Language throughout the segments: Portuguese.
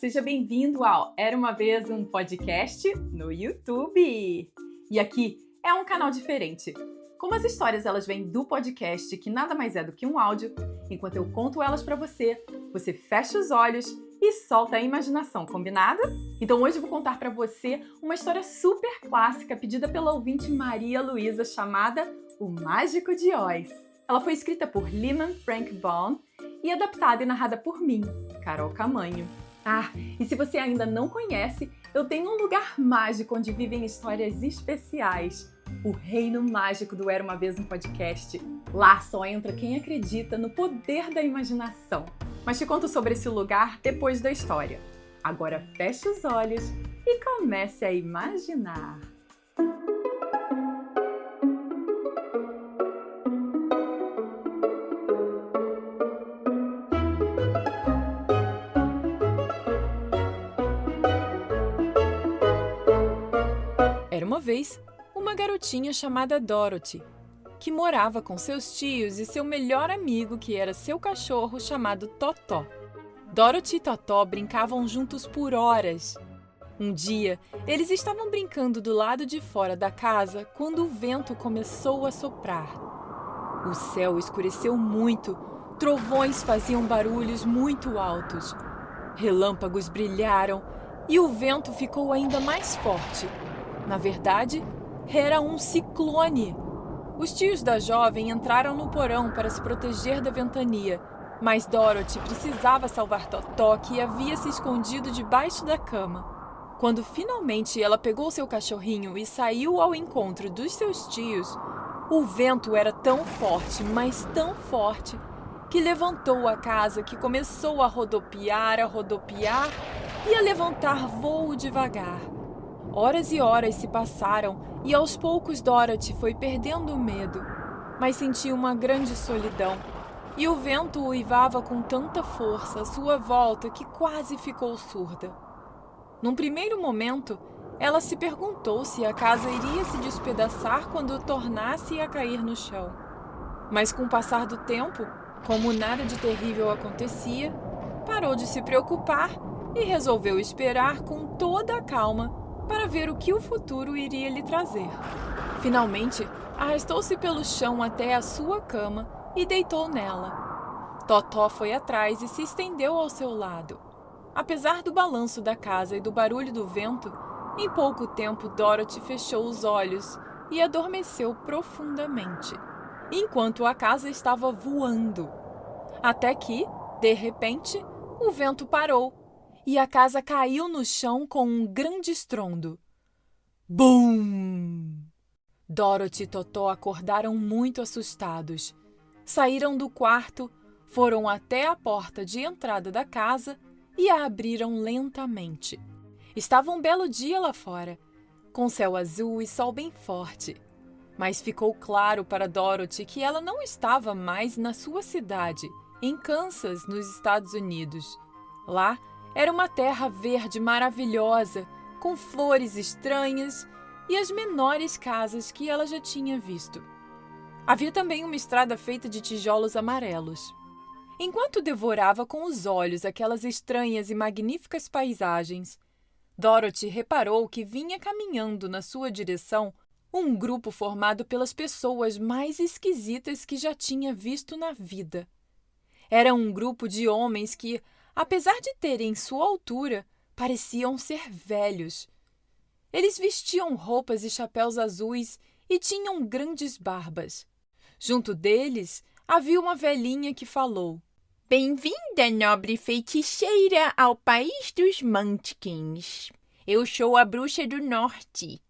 seja bem-vindo ao Era Uma Vez um Podcast no YouTube. E aqui é um canal diferente. Como as histórias elas vêm do podcast, que nada mais é do que um áudio, enquanto eu conto elas pra você, você fecha os olhos e solta a imaginação, combinado? Então hoje eu vou contar pra você uma história super clássica pedida pela ouvinte Maria Luísa, chamada O Mágico de Oz. Ela foi escrita por Lyman Frank Baum e adaptada e narrada por mim, Carol Camanho. E se você ainda não conhece, eu tenho um lugar mágico onde vivem histórias especiais. O Reino Mágico do Era Uma Vez um Podcast. Lá só entra quem acredita no poder da imaginação. Mas te conto sobre esse lugar depois da história. Agora feche os olhos e comece a imaginar. Era uma vez uma garotinha chamada Dorothy, que morava com seus tios e seu melhor amigo, que era seu cachorro chamado Totó. Dorothy e Totó brincavam juntos por horas. Um dia, eles estavam brincando do lado de fora da casa quando o vento começou a soprar. O céu escureceu muito, trovões faziam barulhos muito altos, relâmpagos brilharam e o vento ficou ainda mais forte. Na verdade, era um ciclone. Os tios da jovem entraram no porão para se proteger da ventania, mas Dorothy precisava salvar Totó, que havia se escondido debaixo da cama. Quando finalmente ela pegou seu cachorrinho e saiu ao encontro dos seus tios, o vento era tão forte, mas tão forte, que levantou a casa, que começou a rodopiar e a levantar voo devagar. Horas e horas se passaram e aos poucos Dorothy foi perdendo o medo, mas sentia uma grande solidão. E o vento uivava com tanta força à sua volta que quase ficou surda. Num primeiro momento, ela se perguntou se a casa iria se despedaçar quando tornasse a cair no chão. Mas com o passar do tempo, como nada de terrível acontecia, parou de se preocupar e resolveu esperar com toda a calma para ver o que o futuro iria lhe trazer. Finalmente, arrastou-se pelo chão até a sua cama e deitou nela. Totó foi atrás e se estendeu ao seu lado. Apesar do balanço da casa e do barulho do vento, em pouco tempo Dorothy fechou os olhos e adormeceu profundamente, enquanto a casa estava voando. Até que, de repente, o vento parou e a casa caiu no chão com um grande estrondo. Bum! Dorothy e Totó acordaram muito assustados. Saíram do quarto, foram até a porta de entrada da casa e a abriram lentamente. Estava um belo dia lá fora, com céu azul e sol bem forte. Mas ficou claro para Dorothy que ela não estava mais na sua cidade, em Kansas, nos Estados Unidos. Lá, era uma terra verde maravilhosa, com flores estranhas e as menores casas que ela já tinha visto. Havia também uma estrada feita de tijolos amarelos. Enquanto devorava com os olhos aquelas estranhas e magníficas paisagens, Dorothy reparou que vinha caminhando na sua direção um grupo formado pelas pessoas mais esquisitas que já tinha visto na vida. Era um grupo de homens que, apesar de terem sua altura, pareciam ser velhos. Eles vestiam roupas e chapéus azuis e tinham grandes barbas. Junto deles, havia uma velhinha que falou: "Bem-vinda, nobre feiticeira, ao país dos Munchkins. Eu sou a Bruxa do Norte.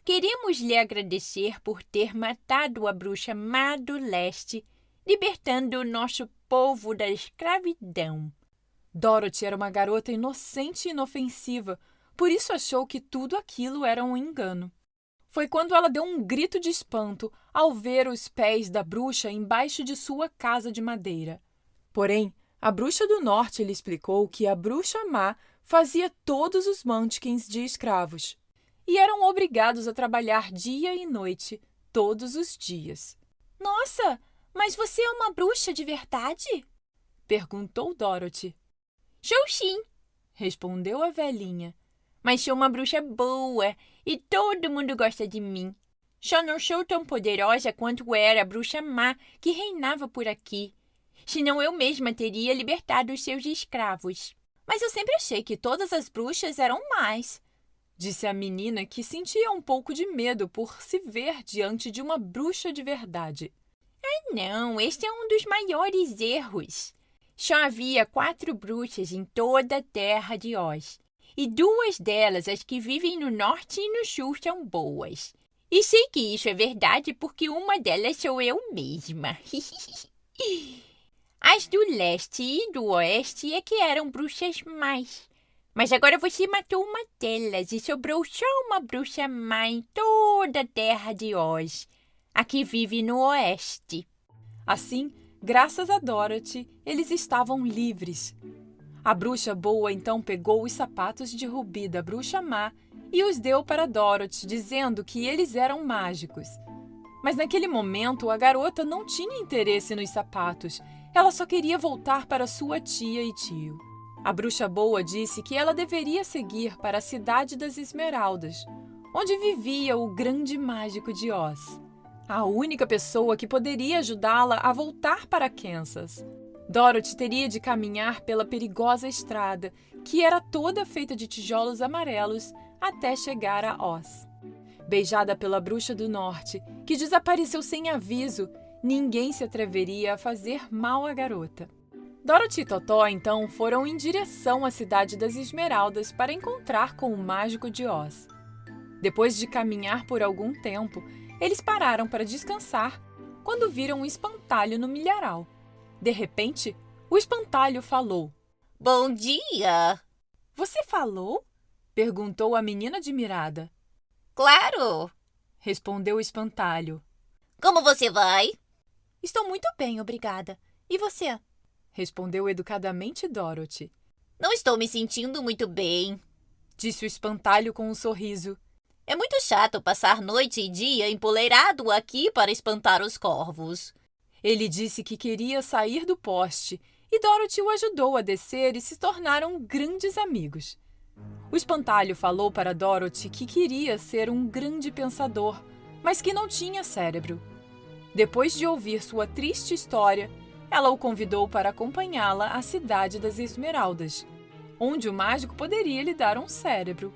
Queremos lhe agradecer por ter matado a Bruxa Má do Leste, libertando o nosso povo da escravidão." Dorothy era uma garota inocente e inofensiva, por isso achou que tudo aquilo era um engano. Foi quando ela deu um grito de espanto ao ver os pés da bruxa embaixo de sua casa de madeira. Porém, a Bruxa do Norte lhe explicou que a Bruxa Má fazia todos os Munchkins de escravos e eram obrigados a trabalhar dia e noite, todos os dias. Nossa, mas você é uma bruxa de verdade? Perguntou Dorothy. Sou sim. respondeu a velhinha. Mas sou uma bruxa boa e todo mundo gosta de mim. Só não sou tão poderosa quanto era a bruxa má que reinava por aqui. Senão eu mesma teria libertado os seus escravos. Mas eu sempre achei que todas as bruxas eram más, disse a menina, que sentia um pouco de medo por se ver diante de uma bruxa de verdade. Não, este é um dos maiores erros. Só havia 4 bruxas em toda a terra de Oz. E 2 delas, as que vivem no norte e no sul, são boas. E sei que isso é verdade porque uma delas sou eu mesma. As do leste e do oeste é que eram bruxas más. Mas agora você matou uma delas e sobrou só uma bruxa má em toda a terra de Oz, a que vive no oeste. Assim, graças a Dorothy, eles estavam livres. A bruxa boa então pegou os sapatos de rubi da bruxa má e os deu para Dorothy, dizendo que eles eram mágicos. Mas naquele momento a garota não tinha interesse nos sapatos. Ela só queria voltar para sua tia e tio. A bruxa boa disse que ela deveria seguir para a cidade das Esmeraldas, onde vivia o grande mágico de Oz, a única pessoa que poderia ajudá-la a voltar para Kansas. Dorothy teria de caminhar pela perigosa estrada, que era toda feita de tijolos amarelos, até chegar a Oz. Beijada pela bruxa do norte, que desapareceu sem aviso, ninguém se atreveria a fazer mal à garota. Dorothy e Totó, então, foram em direção à cidade das Esmeraldas para encontrar com o mágico de Oz. Depois de caminhar por algum tempo, eles pararam para descansar quando viram um espantalho no milharal. De repente, o espantalho falou. Bom dia! Você falou? Perguntou a menina admirada. Claro! Respondeu o espantalho. Como você vai? Estou muito bem, obrigada. E você? Respondeu educadamente Dorothy. Não estou me sentindo muito bem, disse o espantalho com um sorriso. É muito chato passar noite e dia empoleirado aqui para espantar os corvos. Ele disse que queria sair do poste e Dorothy o ajudou a descer e se tornaram grandes amigos. O espantalho falou para Dorothy que queria ser um grande pensador, mas que não tinha cérebro. Depois de ouvir sua triste história, ela o convidou para acompanhá-la à cidade das Esmeraldas, onde o mágico poderia lhe dar um cérebro.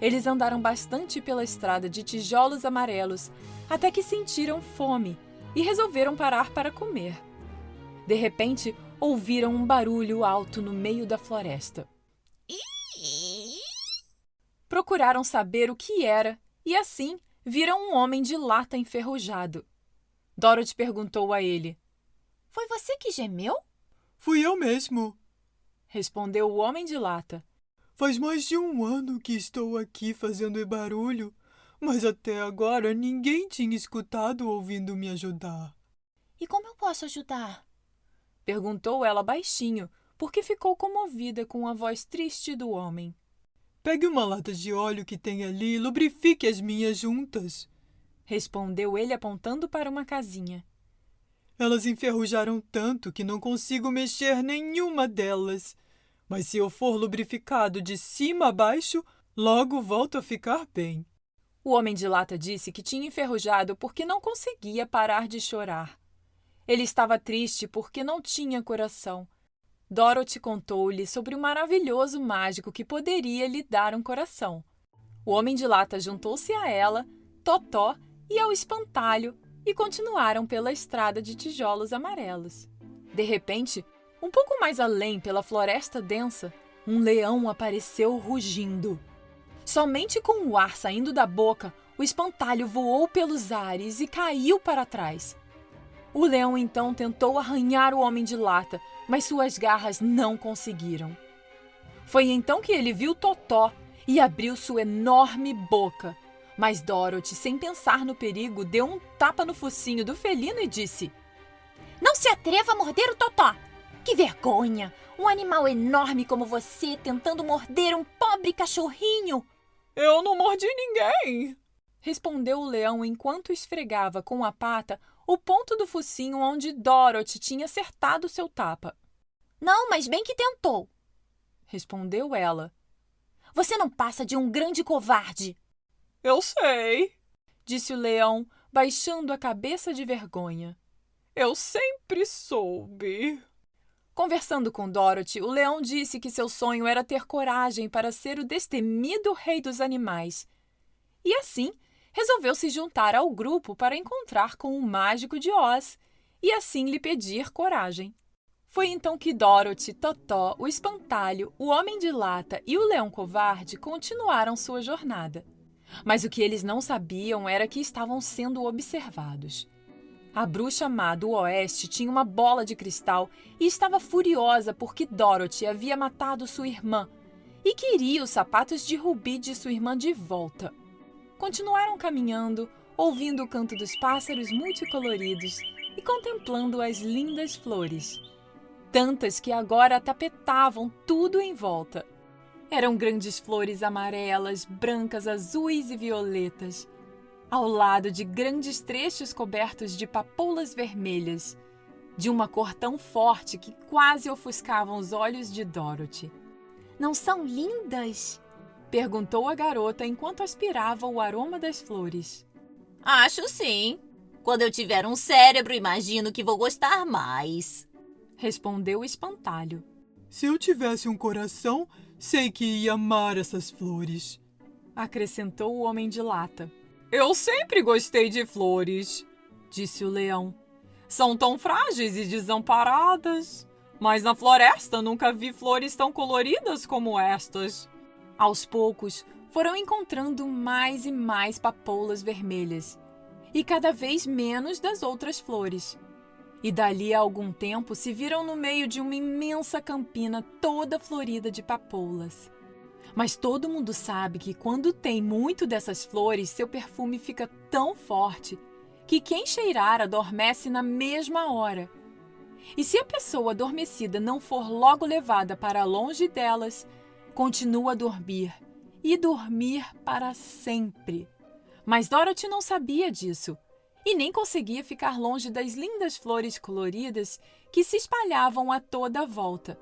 Eles andaram bastante pela estrada de tijolos amarelos até que sentiram fome e resolveram parar para comer. De repente, ouviram um barulho alto no meio da floresta. Procuraram saber o que era e, assim, viram um homem de lata enferrujado. Dorothy perguntou a ele. Foi você que gemeu? Fui eu mesmo, respondeu o homem de lata. Faz mais de 1 ano que estou aqui fazendo barulho, mas até agora ninguém tinha escutado ouvindo me ajudar. E como eu posso ajudar? Perguntou ela baixinho, porque ficou comovida com a voz triste do homem. Pegue uma lata de óleo que tem ali e lubrifique as minhas juntas, respondeu ele apontando para uma casinha. Elas enferrujaram tanto que não consigo mexer nenhuma delas. Mas se eu for lubrificado de cima a baixo, logo volto a ficar bem. O homem de lata disse que tinha enferrujado porque não conseguia parar de chorar. Ele estava triste porque não tinha coração. Dorothy contou-lhe sobre o maravilhoso mágico que poderia lhe dar um coração. O homem de lata juntou-se a ela, Totó e ao espantalho e continuaram pela estrada de tijolos amarelos. De repente, um pouco mais além, pela floresta densa, um leão apareceu rugindo. Somente com o ar saindo da boca, o espantalho voou pelos ares e caiu para trás. O leão então tentou arranhar o homem de lata, mas suas garras não conseguiram. Foi então que ele viu Totó e abriu sua enorme boca. Mas Dorothy, sem pensar no perigo, deu um tapa no focinho do felino e disse: Não se atreva a morder o Totó! Que vergonha! Um animal enorme como você tentando morder um pobre cachorrinho! Eu não mordi ninguém! Respondeu o leão enquanto esfregava com a pata o ponto do focinho onde Dorothy tinha acertado seu tapa. Não, mas bem que tentou! respondeu ela. Você não passa de um grande covarde. Eu sei, disse o leão, baixando a cabeça de vergonha. Eu sempre soube. Conversando com Dorothy, o leão disse que seu sonho era ter coragem para ser o destemido rei dos animais. E assim, resolveu se juntar ao grupo para encontrar com o mágico de Oz e assim lhe pedir coragem. Foi então que Dorothy, Totó, o espantalho, o homem de lata e o leão covarde continuaram sua jornada. Mas o que eles não sabiam era que estavam sendo observados. A bruxa má do oeste tinha uma bola de cristal e estava furiosa porque Dorothy havia matado sua irmã e queria os sapatos de rubi de sua irmã de volta. Continuaram caminhando, ouvindo o canto dos pássaros multicoloridos e contemplando as lindas flores. Tantas que agora tapetavam tudo em volta. Eram grandes flores amarelas, brancas, azuis e violetas, ao lado de grandes trechos cobertos de papoulas vermelhas, de uma cor tão forte que quase ofuscavam os olhos de Dorothy. Não são lindas? Perguntou a garota enquanto aspirava o aroma das flores. Acho sim. Quando eu tiver um cérebro, imagino que vou gostar mais. Respondeu o espantalho. Se eu tivesse um coração, sei que ia amar essas flores. Acrescentou o homem de lata. Eu sempre gostei de flores, disse o leão. São tão frágeis e desamparadas. Mas na floresta nunca vi flores tão coloridas como estas. Aos poucos, foram encontrando mais e mais papoulas vermelhas, e cada vez menos das outras flores. E dali a algum tempo se viram no meio de uma imensa campina toda florida de papoulas. Mas todo mundo sabe que quando tem muito dessas flores, seu perfume fica tão forte que quem cheirar adormece na mesma hora. E se a pessoa adormecida não for logo levada para longe delas, continua a dormir e dormir para sempre. Mas Dorothy não sabia disso e nem conseguia ficar longe das lindas flores coloridas que se espalhavam a toda a volta.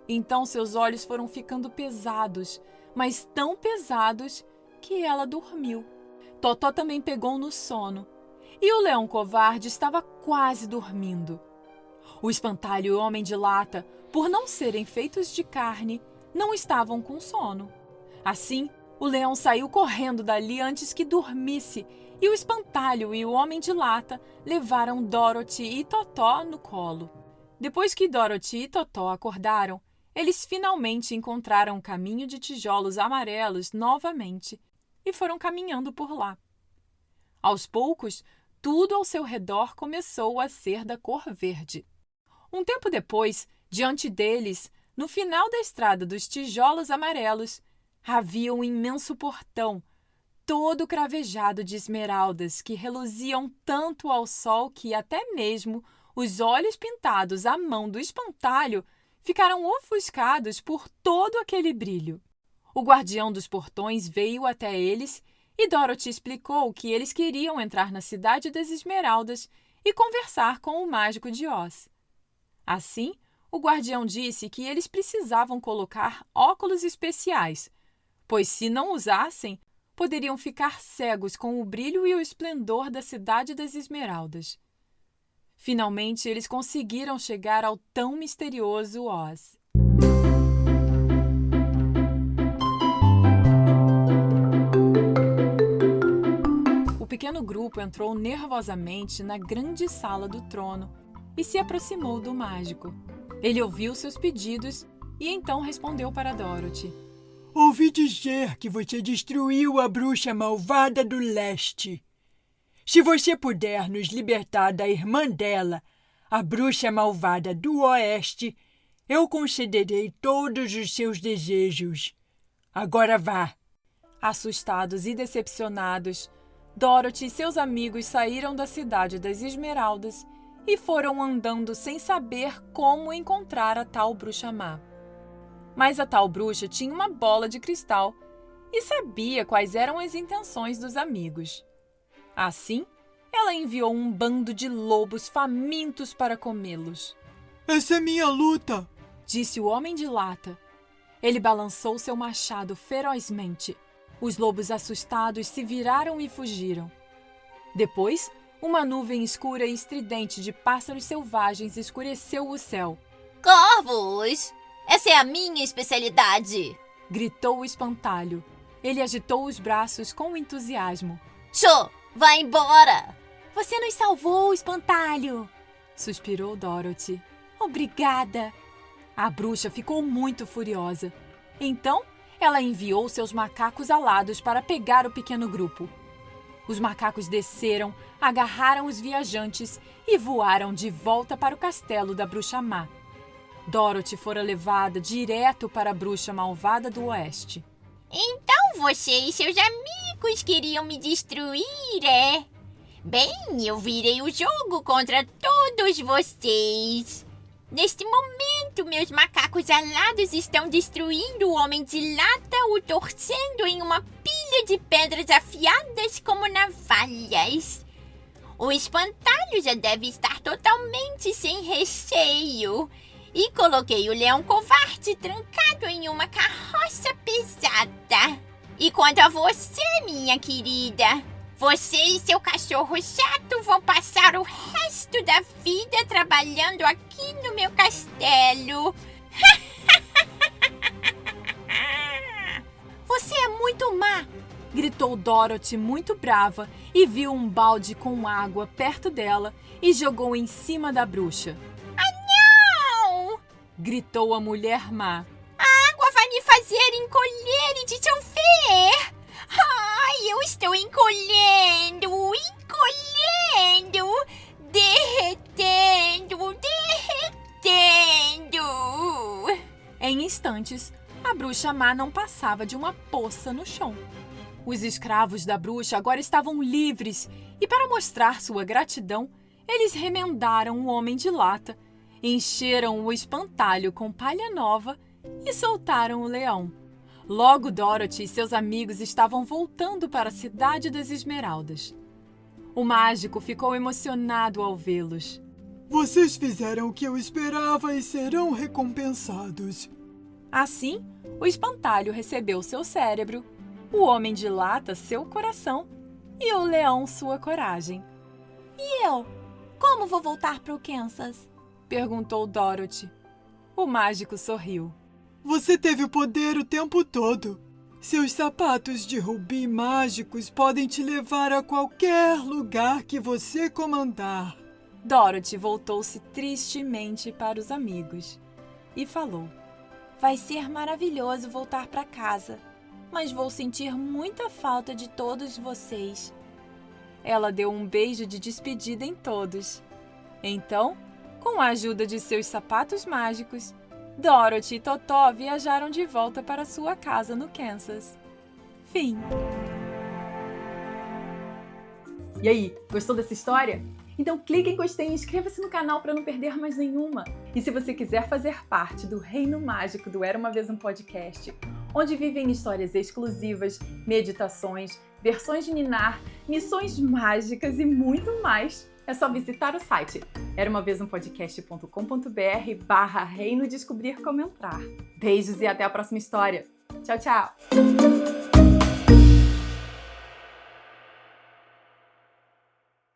Então seus olhos foram ficando pesados, mas tão pesados que ela dormiu. Totó também pegou no sono e o leão covarde estava quase dormindo. O espantalho e o homem de lata, por não serem feitos de carne, não estavam com sono. Assim, o leão saiu correndo dali antes que dormisse e o espantalho e o homem de lata levaram Dorothy e Totó no colo. Depois que Dorothy e Totó acordaram, eles finalmente encontraram o caminho de tijolos amarelos novamente e foram caminhando por lá. Aos poucos, tudo ao seu redor começou a ser da cor verde. Um tempo depois, diante deles, no final da estrada dos tijolos amarelos, havia um imenso portão, todo cravejado de esmeraldas que reluziam tanto ao sol que até mesmo os olhos pintados à mão do espantalho ficaram ofuscados por todo aquele brilho. O guardião dos portões veio até eles e Dorothy explicou que eles queriam entrar na Cidade das Esmeraldas e conversar com o mágico de Oz. Assim, o guardião disse que eles precisavam colocar óculos especiais, pois se não usassem, poderiam ficar cegos com o brilho e o esplendor da Cidade das Esmeraldas. Finalmente, eles conseguiram chegar ao tão misterioso Oz. O pequeno grupo entrou nervosamente na grande sala do trono e se aproximou do mágico. Ele ouviu seus pedidos e então respondeu para Dorothy. Ouvi dizer que você destruiu a bruxa malvada do leste. Se você puder nos libertar da irmã dela, a bruxa malvada do oeste, eu concederei todos os seus desejos. Agora vá. Assustados e decepcionados, Dorothy e seus amigos saíram da Cidade das Esmeraldas e foram andando sem saber como encontrar a tal bruxa má. Mas a tal bruxa tinha uma bola de cristal e sabia quais eram as intenções dos amigos. Assim, ela enviou um bando de lobos famintos para comê-los. Essa é minha luta, disse o homem de lata. Ele balançou seu machado ferozmente. Os lobos assustados se viraram e fugiram. Depois, uma nuvem escura e estridente de pássaros selvagens escureceu o céu. Corvos! Essa é a minha especialidade! Gritou o espantalho. Ele agitou os braços com entusiasmo. Cho, vai embora! Você nos salvou, espantalho! Suspirou Dorothy. Obrigada! A bruxa ficou muito furiosa. Então, ela enviou seus macacos alados para pegar o pequeno grupo. Os macacos desceram, agarraram os viajantes e voaram de volta para o castelo da Bruxa Má. Dorothy fora levada direto para a Bruxa Malvada do Oeste. Então você e seus amigos queriam me destruir, é? Bem, eu virei o jogo contra todos vocês. Neste momento, meus macacos alados estão destruindo o Homem de Lata, o torcendo em uma pilha de pedras afiadas como navalhas. O espantalho já deve estar totalmente sem recheio. E coloquei o leão covarde trancado em uma carroça pesada. E quanto a você, minha querida, você e seu cachorro chato vão passar o resto da vida trabalhando aqui no meu castelo. Você é muito má! Gritou Dorothy muito brava e viu um balde com água perto dela e jogou em cima da bruxa. Gritou a mulher má. A água vai me fazer encolher e dissolver. Ai, eu estou encolhendo, derretendo. Em instantes, a bruxa má não passava de uma poça no chão. Os escravos da bruxa agora estavam livres e, para mostrar sua gratidão, eles remendaram o Homem de Lata, encheram o espantalho com palha nova e soltaram o leão. Logo, Dorothy e seus amigos estavam voltando para a Cidade das Esmeraldas. O mágico ficou emocionado ao vê-los. Vocês fizeram o que eu esperava e serão recompensados. Assim, o espantalho recebeu seu cérebro, o Homem de Lata seu coração e o leão sua coragem. E eu? Como vou voltar para o Kansas? Perguntou Dorothy. O mágico sorriu. Você teve o poder o tempo todo. Seus sapatos de rubi mágicos podem te levar a qualquer lugar que você comandar. Dorothy voltou-se tristemente para os amigos e falou: Vai ser maravilhoso voltar para casa, mas vou sentir muita falta de todos vocês. Ela deu um beijo de despedida em todos. Então, com a ajuda de seus sapatos mágicos, Dorothy e Totó viajaram de volta para sua casa no Kansas. Fim. E aí, gostou dessa história? Então clique em gostei e inscreva-se no canal para não perder mais nenhuma. E se você quiser fazer parte do Reino Mágico do Era Uma Vez um Podcast, onde vivem histórias exclusivas, meditações, versões de Ninar, missões mágicas e muito mais, é só visitar o site eraumavezumpodcast.com.br/reino descobrir como entrar. Beijos e até a próxima história. Tchau, tchau!